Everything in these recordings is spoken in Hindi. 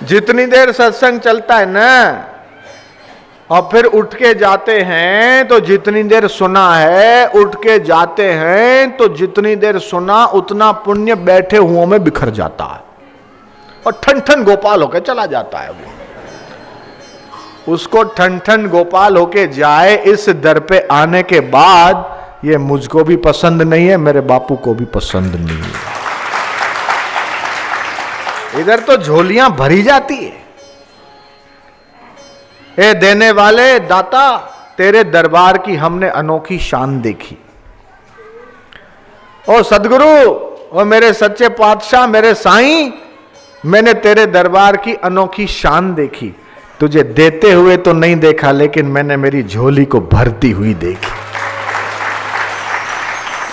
जितनी देर सत्संग चलता है ना और फिर उठ के जाते हैं तो जितनी देर सुना है, उठ के जाते हैं तो जितनी देर सुना उतना पुण्य बैठे हुओं में बिखर जाता है और ठन ठन गोपाल होके चला जाता है। वो उसको ठन ठन गोपाल होके जाए, इस दर पे आने के बाद ये मुझको भी पसंद नहीं है, मेरे बापू को भी पसंद नहीं है। इधर तो झोलियां भरी जाती है। ए देने वाले दाता, तेरे दरबार की हमने अनोखी शान देखी। ओ सदगुरु, ओ मेरे सच्चे पातशाह, मेरे साईं, मैंने तेरे दरबार की अनोखी शान देखी। तुझे देते हुए तो नहीं देखा, लेकिन मैंने मेरी झोली को भरती हुई देखी।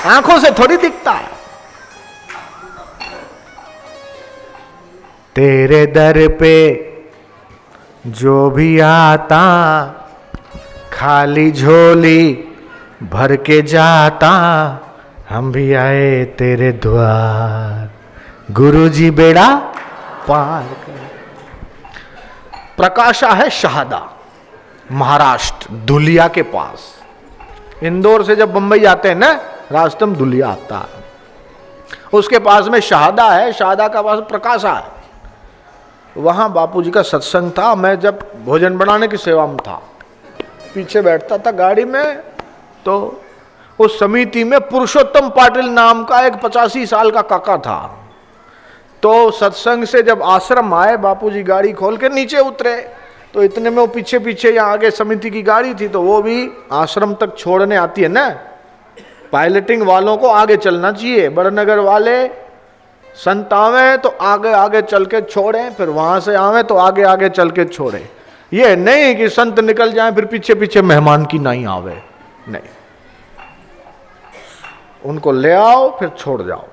आंखों से थोड़ी दिखता है। तेरे दर पे जो भी आता खाली झोली भर के जाता। हम भी आए तेरे द्वार, गुरुजी बेड़ा पार कर। प्रकाशा है शहादा, महाराष्ट्र, धुलिया के पास। इंदौर से जब बंबई आते हैं ना, रास्ते में धुलिया आता है, उसके पास में शहादा है, शहादा का पास प्रकाशा है। वहाँ बापूजी का सत्संग था। मैं जब भोजन बनाने की सेवा में था, पीछे बैठता था गाड़ी में, तो उस समिति में पुरुषोत्तम पाटिल नाम का एक 85 साल का काका था। तो सत्संग से जब आश्रम आए, बापूजी गाड़ी खोल के नीचे उतरे, तो इतने में वो पीछे पीछे यहाँ आगे समिति की गाड़ी थी, तो वो भी आश्रम तक छोड़ने आती है ना। पायलटिंग वालों को आगे चलना चाहिए, बड़नगर वाले संत आवे तो आगे आगे चल के छोड़े, फिर वहां से आवे तो आगे आगे चल के छोड़े। ये नहीं कि संत निकल जाए फिर पीछे पीछे मेहमान की नहीं आवे, नहीं, उनको ले आओ फिर छोड़ जाओ।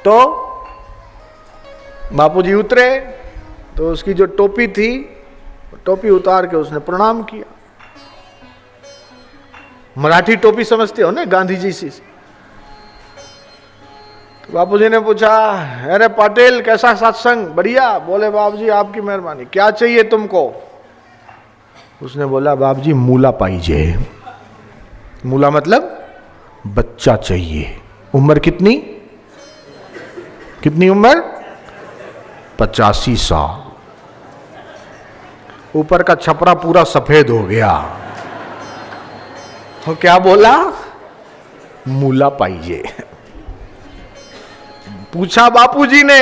तो बापूजी उतरे तो उसकी जो टोपी थी, टोपी उतार के उसने प्रणाम किया। मराठी टोपी समझते हो ना, गांधी जी सी। तो बापूजी ने पूछा, अरे पाटिल कैसा सत्संग? बढ़िया। बोले बाबूजी आपकी मेहरबानी, क्या चाहिए तुमको? उसने बोला बाबूजी मूला पाइजे। मूला मतलब बच्चा चाहिए। उम्र कितनी? कितनी उम्र? 85 साल। ऊपर का छपरा पूरा सफेद हो गया। तो क्या बोला? मूला पाइजे। पूछा बापूजी ने,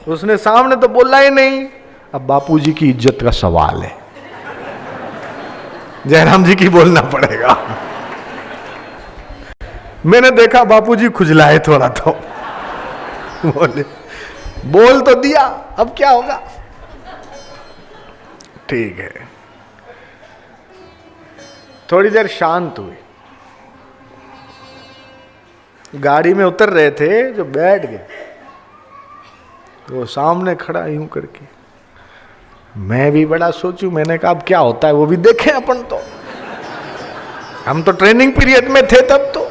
उसने सामने तो बोला ही नहीं। अब बापूजी की इज्जत का सवाल है, जयराम जी की बोलना पड़ेगा। मैंने देखा बापूजी खुजलाए थोड़ा, तो बोले बोल तो दिया, अब क्या होगा? ठीक है। थोड़ी देर शांत हुई। गाड़ी में उतर रहे थे, जो बैठ गए तो वो सामने खड़ा यूं करके। मैं भी बड़ा सोचूं, मैंने कहा अब क्या होता है वो भी देखें अपन। तो हम तो ट्रेनिंग पीरियड में थे तब, तो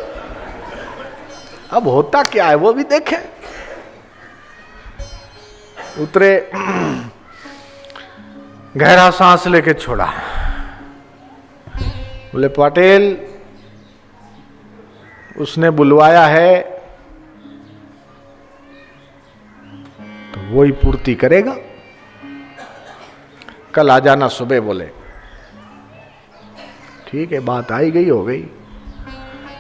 अब होता क्या है वो भी देखें। उतरे, गहरा सांस लेके छोड़ा। बोले पाटिल उसने बुलवाया है तो वो ही पूर्ति करेगा। कल आ जाना सुबह। बोले ठीक है, बात आई गई हो गई।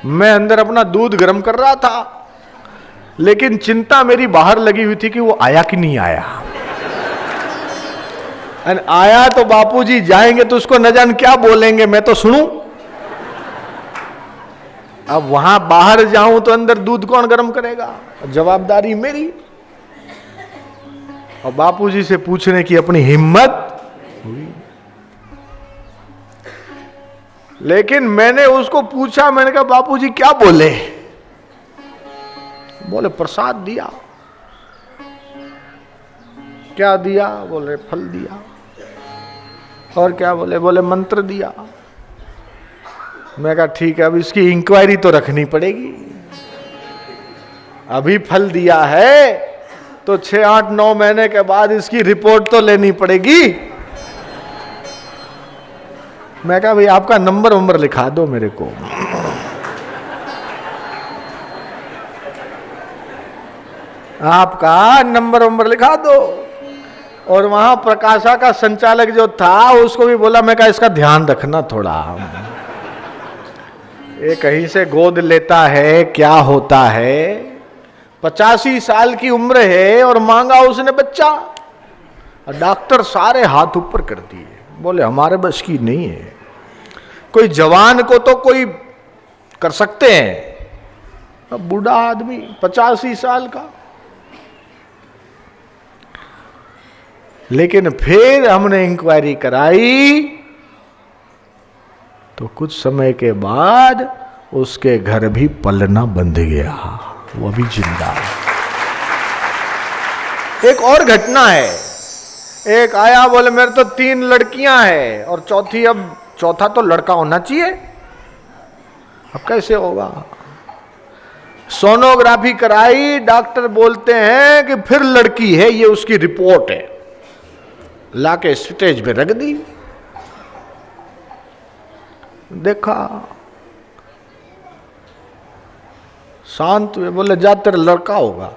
मैं अंदर अपना दूध गर्म कर रहा था, लेकिन चिंता मेरी बाहर लगी हुई थी कि वो आया कि नहीं आया। आया तो बापूजी जाएंगे तो उसको न जान क्या बोलेंगे, मैं तो सुनूं। अब वहां बाहर जाऊं तो अंदर दूध कौन गर्म करेगा? जवाबदारी मेरी। और बापूजी से पूछने की अपनी हिम्मत हुई। लेकिन मैंने उसको पूछा, मैंने कहा बापूजी क्या बोले? बोले प्रसाद दिया। क्या दिया? बोले फल दिया। और क्या बोले? बोले मंत्र दिया। मैं कहा ठीक है, अब इसकी इंक्वायरी तो रखनी पड़ेगी। अभी फल दिया है तो 6, 8, 9 महीने के बाद इसकी रिपोर्ट तो लेनी पड़ेगी। मैं कहा भाई आपका नंबर लिखा दो मेरे को। आपका नंबर लिखा दो। और वहां प्रकाशा का संचालक जो था उसको भी बोला, मैं कहा इसका ध्यान रखना थोड़ा, ये कहीं से गोद लेता है क्या होता है। 85 साल की उम्र है और मांगा उसने बच्चा, और डॉक्टर सारे हाथ ऊपर कर दिए, बोले हमारे बस की नहीं है। कोई जवान को तो कोई कर सकते हैं, अब बूढ़ा आदमी 85 साल का। लेकिन फिर हमने इंक्वायरी कराई तो कुछ समय के बाद उसके घर भी पलना बंध गया, वो भी जिंदा है। एक और घटना है, एक आया बोले मेरे तो 3 लड़कियां हैं और चौथा तो लड़का होना चाहिए, अब कैसे होगा। सोनोग्राफी कराई, डॉक्टर बोलते हैं कि फिर लड़की है, ये उसकी रिपोर्ट है। लाके स्टेज पे रख दी, देखा, शांत हुए, बोले जा तेरा लड़का होगा।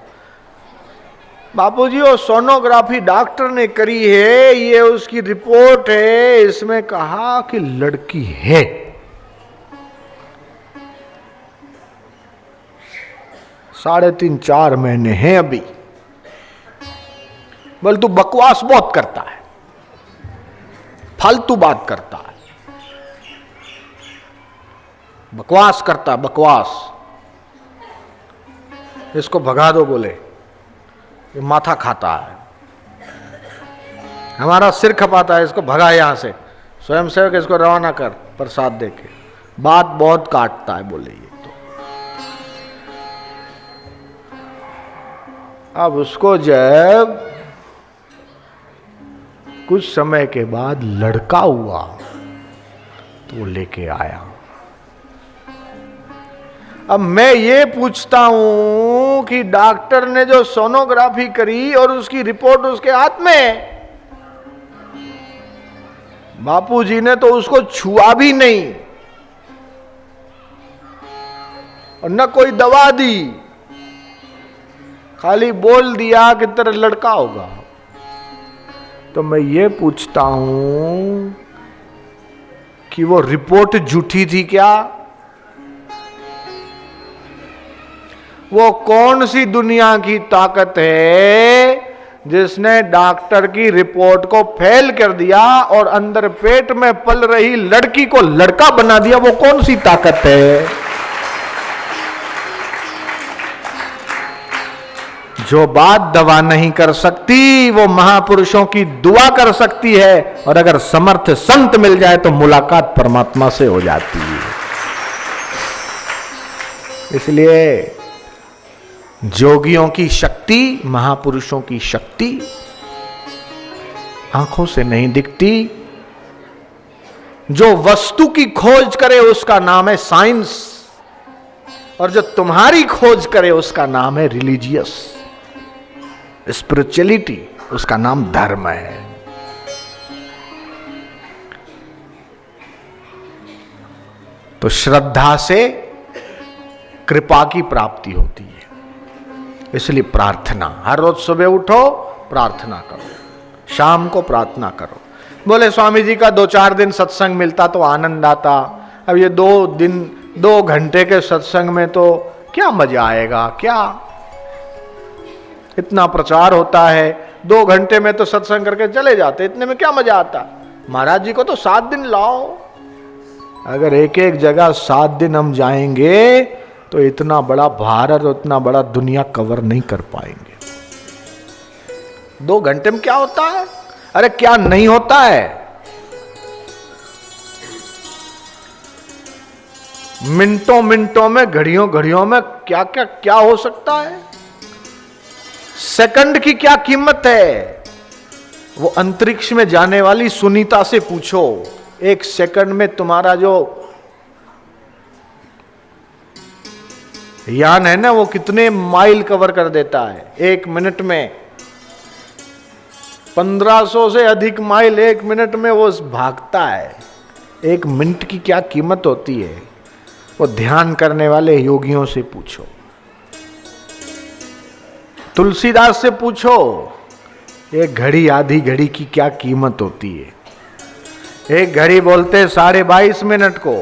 बापूजी वो सोनोग्राफी डॉक्टर ने करी है, ये उसकी रिपोर्ट है, इसमें कहा कि लड़की है। 3.5 4 महीने हैं अभी। बोल तू बकवास बहुत करता है, फालतू बात करता है, बकवास करता है, बकवास। इसको भगा दो, बोले ये माथा खाता है, हमारा सिर खपाता है, इसको भगा यहां से, स्वयं सेवक इसको रवाना कर प्रसाद देके, बात बहुत काटता है, बोले ये तो। अब उसको जब कुछ समय के बाद लड़का हुआ तो वो लेके आया। अब मैं ये पूछता हूं कि डॉक्टर ने जो सोनोग्राफी करी और उसकी रिपोर्ट उसके हाथ में, बापूजी ने तो उसको छुआ भी नहीं और न कोई दवा दी, खाली बोल दिया कि तेरा लड़का होगा। तो मैं ये पूछता हूं कि वो रिपोर्ट झूठी थी क्या? वो कौन सी दुनिया की ताकत है जिसने डॉक्टर की रिपोर्ट को फेल कर दिया और अंदर पेट में पल रही लड़की को लड़का बना दिया? वो कौन सी ताकत है? जो बात दवा नहीं कर सकती वो महापुरुषों की दुआ कर सकती है, और अगर समर्थ संत मिल जाए तो मुलाकात परमात्मा से हो जाती है। इसलिए जोगियों की शक्ति, महापुरुषों की शक्ति आंखों से नहीं दिखती। जो वस्तु की खोज करे उसका नाम है साइंस, और जो तुम्हारी खोज करे उसका नाम है रिलीजियस, स्पिरिचुअलिटी, उसका नाम धर्म है। तो श्रद्धा से कृपा की प्राप्ति होती है। इसलिए प्रार्थना, हर रोज सुबह उठो प्रार्थना करो, शाम को प्रार्थना करो। बोले स्वामी जी का 2-4 दिन सत्संग मिलता तो आनंद आता, अब ये 2 घंटे के सत्संग में तो क्या मजा आएगा, क्या इतना प्रचार होता है, 2 घंटे में तो सत्संग करके चले जाते, इतने में क्या मजा आता। महाराज जी को तो 7 दिन लाओ। अगर एक एक जगह 7 दिन हम जाएंगे तो इतना बड़ा भारत, इतना बड़ा दुनिया कवर नहीं कर पाएंगे। 2 घंटे में क्या होता है? अरे क्या नहीं होता है। मिनटों मिनटों में, घड़ियों घड़ियों में क्या क्या क्या हो सकता है। सेकंड की क्या कीमत है? वो अंतरिक्ष में जाने वाली सुनीता से पूछो, 1 सेकंड में तुम्हारा जो यान है ना, वो कितने माइल कवर कर देता है 1 मिनट में। 1500 से अधिक माइल 1 मिनट में वो भागता है। 1 मिनट की क्या कीमत होती है, वो ध्यान करने वाले योगियों से पूछो, तुलसीदास से पूछो, एक घड़ी आधी घड़ी की क्या कीमत होती है। एक घड़ी बोलते 22.5 मिनट को,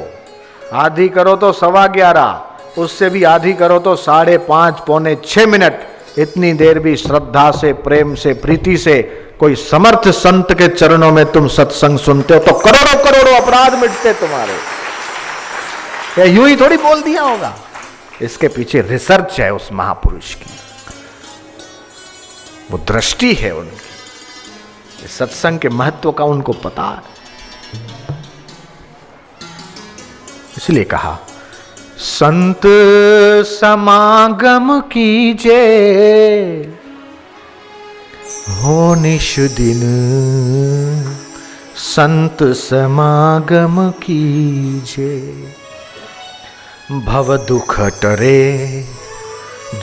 आधी करो तो 11:15, उससे भी आधी करो तो 5:30 पौने 6 मिनट। इतनी देर भी श्रद्धा से, प्रेम से, प्रीति से कोई समर्थ संत के चरणों में तुम सत्संग सुनते हो तो करोड़ों करोड़ों अपराध मिटते तुम्हारे। या यूं ही थोड़ी बोल दिया होगा, इसके पीछे रिसर्च है उस महापुरुष की, वो दृष्टि है उनकी, सत्संग के महत्व का उनको पता है। इसलिए कहा संत समागम कीजे हो निश दिन, संत समागम कीजे भव दुख टरे,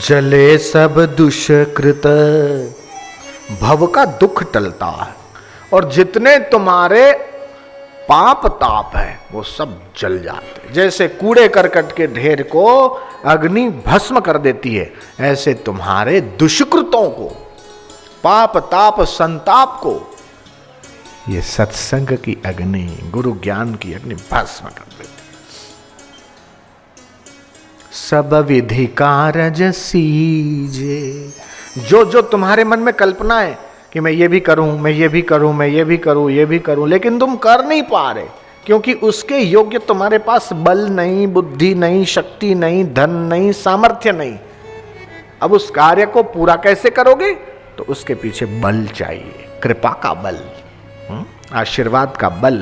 जले सब दुष्कृत। भव का दुख टलता है और जितने तुम्हारे पाप ताप है वो सब जल जाते। जैसे कूड़े करकट के ढेर को अग्नि भस्म कर देती है, ऐसे तुम्हारे दुष्कृतों को, पाप ताप संताप को ये सत्संग की अग्नि, गुरु ज्ञान की अग्नि भस्म कर देती। सब विधि कारज सीजे, जो जो तुम्हारे मन में कल्पना है कि मैं ये भी करूं, मैं ये भी करूं, मैं ये भी करूं, ये भी करूं, लेकिन तुम कर नहीं पा रहे क्योंकि उसके योग्य तुम्हारे पास बल नहीं, बुद्धि नहीं, शक्ति नहीं, धन नहीं, सामर्थ्य नहीं। अब उस कार्य को पूरा कैसे करोगे? तो उसके पीछे बल चाहिए, कृपा का बल, आशीर्वाद का बल,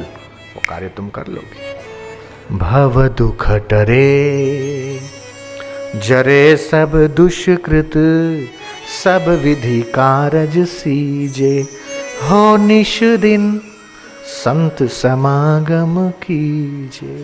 वो कार्य तुम कर लोगे। भव दुख टरे, जरे सब दुष्कृत, सब विधि कारज सीजे, हो निश दिन संत समागम कीजे।